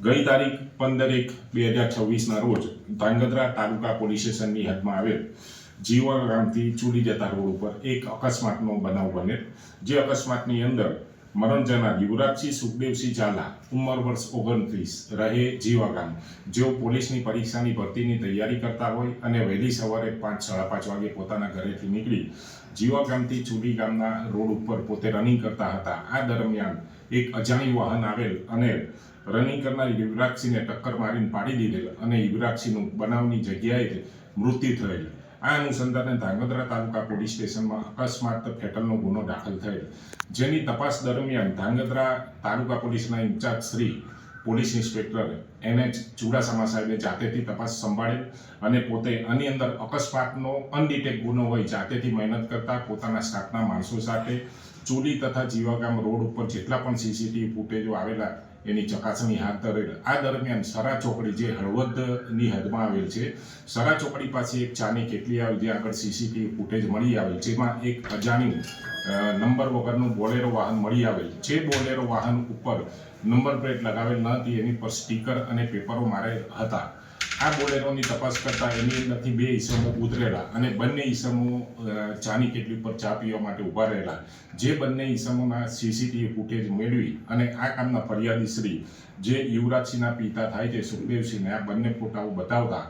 ગઈ તારીખ 15/1/2026ના રોજ ધાંગધ્રા તાલુકા પોલીસ સ્ટેશનની હદમાં આવેલ જીવા ગામથી ચૂડી જતા રોડ ઉપર એક અકસ્માતનો બનાવ બનેલ, જે અકસ્માતની અંદર મરણ જનાર યુવરાજસિંહ સુખદેવસિંહ ઝાલા, ઉંમર વર્ષ 29, રહે જીવા ગામ, જેઓ પોલીસની પરીક્ષાની ભરતીની તૈયારી કરતા હોય અને વહેલી સવારે 5-5:30 વાગે પોતાના ઘરેથી નીકળી જીવા ગામથી ચૂડી ગામના રોડ ઉપર પોતે રનિંગ કરતા હતા. આ દરમિયાન એક અજાણ્યું વાહન આવેલ અને રનિંગ કરનાર યુવરાજસિંહને ટક્કર મારીને પાડી દીધેલ અને યુવરાજસિંહનું બનાવની જગ્યાએ મૃત્યુ થયેલ. આ અનુસંધાને ધાંગધ્રા તાલુકા પોલીસ સ્ટેશનમાં અકસ્માત ફેટલનો ગુનો દાખલ થયેલ, જેની તપાસ દરમિયાન ધાંગધ્રા તાલુકા પોલીસના incharge Shri police inspector NH Chudasama સાહેબે જાતેથી તપાસ સંભાળેલ અને પોતે આની અંદર અકસ્માતનો અનડિટેક્ટ ગુનો હોય જાતેથી મહેનત કરતા પોતાના સ્ટાફના માણસો સાથે ચૂડી તથા જીવાગામ રોડ ઉપર જેટલા પણ CCTV ફૂટેજો આવેલા એની ચકાસણી હાથ ધરેલ. આ દરમિયાન સરા ચોકડી, જે હળવદની હદમાં આવેલ છે, સરા ચોકડી પાસે એક ચાની કેટલી આવેલ, જે આગળ CCTV ફૂટેજ મળી આવેલ, જેમાં એક અજાણ્યું નંબર વગરનું બોલેરો વાહન મળી આવેલ. જે બોલેરો વાહન ઉપર નંબર પ્લેટ લગાવેલ ન હતી, એની પર સ્ટીકર અને પેપરો મારેલ હતા. આ બોલેરોની તપાસ કરતા એની અંદરથી 2 ઈસમો ઉતરેલા અને બંને ઈસમો ચાની કેટલી ઉપર ચા પીવા માટે ઊભા રહેલા. જે બંને ઈસમોના CCTV ફૂટેજ મેળવી અને આ કામના ફરિયાદી શ્રી, જે યુવરાજસિંહના પિતા થાય છે સુખદેવસિંહને, આ બંને ફોટાઓ બતાવતા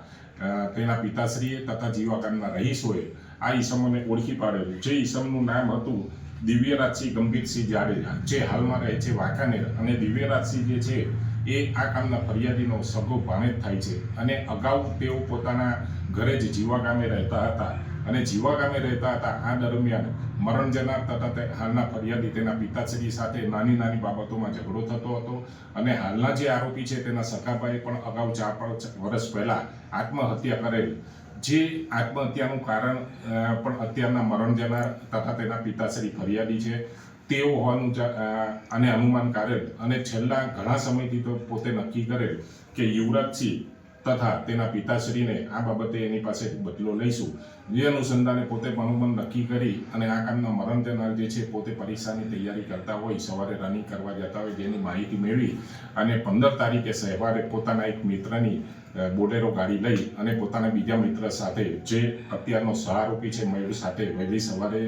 તેના પિતાશ્રીએ તથા જીવા ગામના રહીશોએ આ ઈસમોને ઓળખી પાડેલું. જે ઈસમનું નામ હતું દિવ્યરાજસિંહ ગંભીરસિંહ જાડેજા, જે હાલમાં રહે છે વાંકાનેર, અને દિવ્યરાજસિંહ જે છે એ આ કામના ફરિયાદીનો સગો ભાણેજ થાય છે અને અગાઉ તેઓ પોતાના ઘરે જ જીવા ગામે રહેતા હતા અને જીવા ગામે રહેતા હતા. આ દરમિયાન મરણ જનાર તથા હાલના ફરિયાદી તેના પિતાશ્રી સાથે નાની બાબતોમાં ઝઘડો થતો હતો અને હાલના જે આરોપી છે તેના સખાભાઈએ પણ અગાઉ 4-5 વર્ષ પહેલા આત્મહત્યા કરેલ. જે આત્મહત્યાનું કારણ પણ અત્યારના મરણ જનાર તથા તેના પિતાશ્રી ફરિયાદી છે તેઓ હોવાનું અને અનુમાન કરેલ અને છેલ્લા ઘણા સમયથી તો પોતે નક્કી કરેલ કે યુવરાજસિંહ તથા તેના પિતાશ્રીને આ બાબતે એની પાસે બદલો લઈશું. જે અનુસંધાને પોતે મનોમન નક્કી કરી અને આ કામના મરણ જનાર જે છે પોતે પરીક્ષાની તૈયારી કરતા હોય, સવારે રનિંગ કરવા જતા હોય, જેની માહિતી મેળવી અને 15 તારીખે સવારે પોતાના એક મિત્રની બોલેરો ગાડી લઈ અને પોતાના બીજા મિત્ર સાથે, જે અત્યારનો સહારોપી છે મયુર સાથે, વહેલી સવારે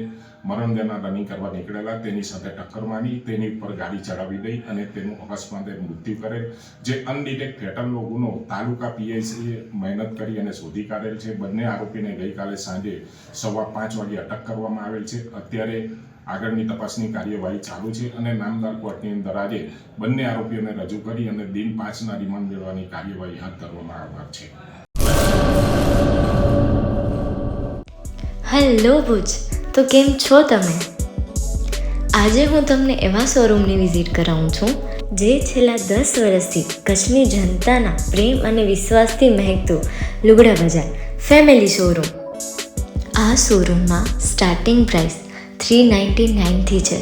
મરણ જનાર રનિંગ કરવા નીકળેલા, તેની સાથે ટક્કર મારી તેની ઉપર ગાડી ચડાવી દઈ અને તેનું અકસ્માતે મૃત્યુ કરેલ. જે અનડિટેક્ટ ફેટલનો ગુનો તાલુકા PICએ મહેનત કરી અને શોધી કાઢેલ છે. બંને આરોપીને ગઈકાલે સાંજે 5:15 વાગે અટક કરવામાં આવેલ છે. અત્યારે આગળની તપાસની કાર્યવાહી ચાલુ છે અને નામદાર કોર્ટની અંદર આજે બંને આરોપીઓને રજૂ કરી અને દિન 5ના રિમાન્ડ મેળવવાની કાર્યવાહી હાથ ધરવામાં આવનાર છે. હેલો ભુજ, તો કેમ છો તમે? આજે હું તમને એવા શોરૂમની વિઝિટ કરાવું છું જે છેલ્લા 10 વર્ષથી કચ્છની જનતાના પ્રેમ અને વિશ્વાસથી મહેકતું લુગડા બજાર ફેમિલી શોરૂમ. આ શોરૂમમાં સ્ટાર્ટિંગ પ્રાઇસ 399થી છે,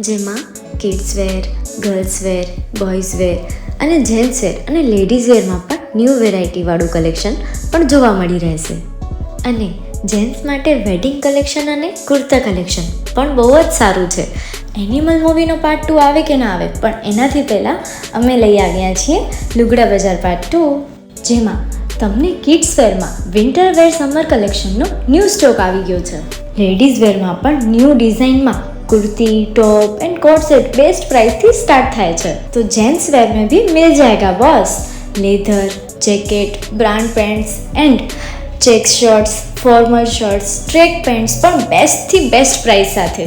જેમાં kids wear, girls wear, boys wear અને જેન્ટ્સ વેર અને લેડીઝ વેરમાં પણ ન્યૂ વેરાયટીવાળું કલેક્શન પણ જોવા મળી રહેશે. અને જેન્ટ્સ માટે વેડિંગ કલેક્શન અને કુર્તા કલેક્શન પણ બહુ જ સારું છે. એનિમલ મૂવીનો પાર્ટ 2 આવે કે ના આવે, પણ એનાથી પહેલાં અમે લઈ આવ્યા છીએ લુગડા બજાર પાર્ટ 2, જેમાં તમને કિડ્સ વેરમાં વિન્ટર વેર સમર કલેક્શનનો ન્યૂ સ્ટોક આવી ગયો છે. લેડીઝ વેરમાં પણ ન્યૂ ડિઝાઇનમાં kurti, top and coat set best price थी स्टार्ट થાય છે. तो जेंट्स वेयर में भी मिल जाएगा boss. Leather, jacket, brand pants and check shirts, formal shirts, track pants પણ બેસ્ટથી બેસ્ટ પ્રાઇસ સાથે.